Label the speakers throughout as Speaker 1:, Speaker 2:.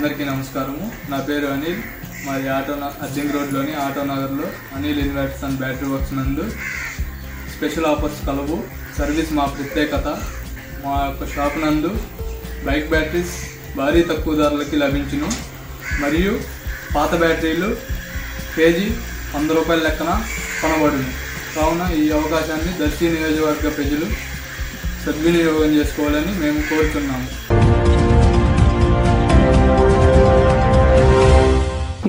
Speaker 1: అందరికీ నమస్కారము. నా పేరు అనిల్. మాది అర్జంగ్ రోడ్లోని ఆటో నగర్లో Anil inverters and battery works నందు స్పెషల్ ఆఫర్స్ కలవు. సర్వీస్ మా ప్రత్యేకత. మా యొక్క షాప్ నందు బైక్ బ్యాటరీస్ భారీ తక్కువ ధరలకి లభించును. మరియు పాత బ్యాటరీలు కేజీ 100 రూపాయల లెక్కన కొనబడును. కావున ఈ అవకాశాన్ని దర్శి నియోజకవర్గ ప్రజలు సద్వినియోగం చేసుకోవాలని మేము కోరుతున్నాము.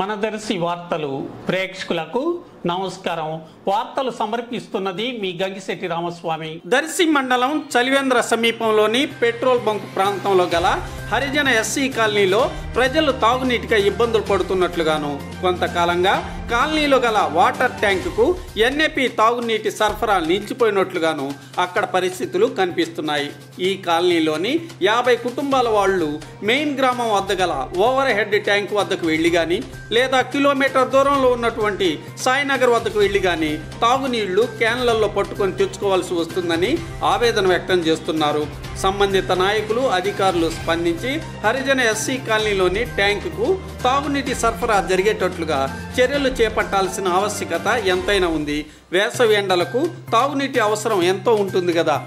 Speaker 2: మన దర్శి వార్తలు ప్రేక్షకులకు నమస్కారం. వార్తలు సమర్పిస్తున్నది మీ గంగిశెట్టి రామస్వామి. దర్శి మండలం చలివేంద్ర సమీపంలోని పెట్రోల్ బంక్ ప్రాంతంలో గల హరిజన ఎస్సీ కాలనీలో ప్రజలు తాగునీటిగా ఇబ్బందులు పడుతున్నట్లుగాను, కొంతకాలంగా కాలనీలో గల వాటర్ ట్యాంకుకు ఎన్ఏపీ తాగునీటి సరఫరా నిలిచిపోయినట్లుగాను అక్కడ పరిస్థితులు కనిపిస్తున్నాయి. ఈ కాలనీలోని 50 కుటుంబాల వాళ్ళు మెయిన్ గ్రామం వద్ద గల ఓవర్ హెడ్ ట్యాంక్ వద్దకు వెళ్ళి కానీ, లేదా కిలోమీటర్ దూరంలో ఉన్నటువంటి సాయినగర్ వద్దకు వెళ్ళి కానీ తాగునీళ్లు క్యాన్లలో పట్టుకొని తెచ్చుకోవాల్సి వస్తుందని ఆవేదన వ్యక్తం చేస్తున్నారు. సంబంధిత నాయకులు, అధికారులు స్పందించి హరిజన ఎస్సీ కాలనీలోని ట్యాంకుకు తాగునీటి సరఫరా జరిగేటట్లుగా చర్యలు చేపట్టాల్సిన ఆవశ్యకత ఎంతైనా ఉంది. వేసవి ఎండలకు తాగునీటి అవసరం ఎంతో ఉంటుంది కదా.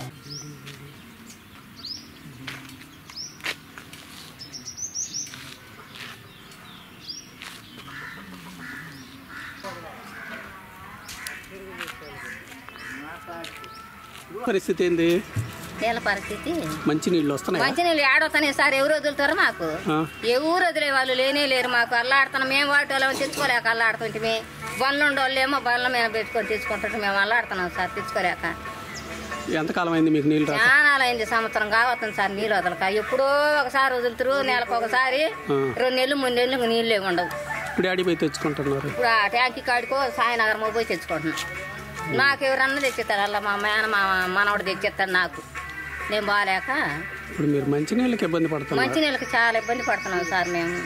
Speaker 2: పరిస్థితి ఏంది?
Speaker 3: నీళ్ళ పరిస్థితి
Speaker 2: మంచినీళ్ళు వస్తున్నాయి.
Speaker 3: మంచినీళ్ళు ఏడవుతున్నాయి సార్. ఎవరు వదులుతారు మాకు? ఎవరు వదిలే వాళ్ళు లేనే లేరు. మాకు అల్లాడుతున్నాం. మేము వాటి వాళ్ళం తెచ్చుకోలేక అల్లాడుతుంటే, బండ్లు ఉండేవాళ్ళేమో బండ్ల మీద పెట్టుకొని తెచ్చుకుంటుంటే మేము అల్లాడుతున్నాం సార్ తెచ్చుకోలేక.
Speaker 2: ఎంతకాలం అయింది మీకు నీళ్ళు?
Speaker 3: చాలా అయింది, సంవత్సరం కావస్తుంది సార్ నీళ్ళు వదలక. ఎప్పుడో ఒకసారి వదులుతారు, నెలకు ఒకసారి. 2 నెలలు 3 నెలలు నీళ్ళే ఉండవు.
Speaker 2: ఇప్పుడు ఆడిపోయి తెచ్చుకుంటున్నారు.
Speaker 3: ఇప్పుడు ఆ ట్యాంకీ కాడికో సాయినగర్ పోయి తెచ్చుకుంటున్నాం. నాకు ఎవరన్నా తెచ్చిస్తారు. అలా మా మనవాడు తెచ్చిస్తాడు నాకు. నేను బాగాలేక
Speaker 2: ఇప్పుడు మీరు మంచినీళ్ళకి ఇబ్బంది పడుతున్నాం.
Speaker 3: మంచినీళ్ళకి చాలా ఇబ్బంది పడుతున్నాం సార్ మేము.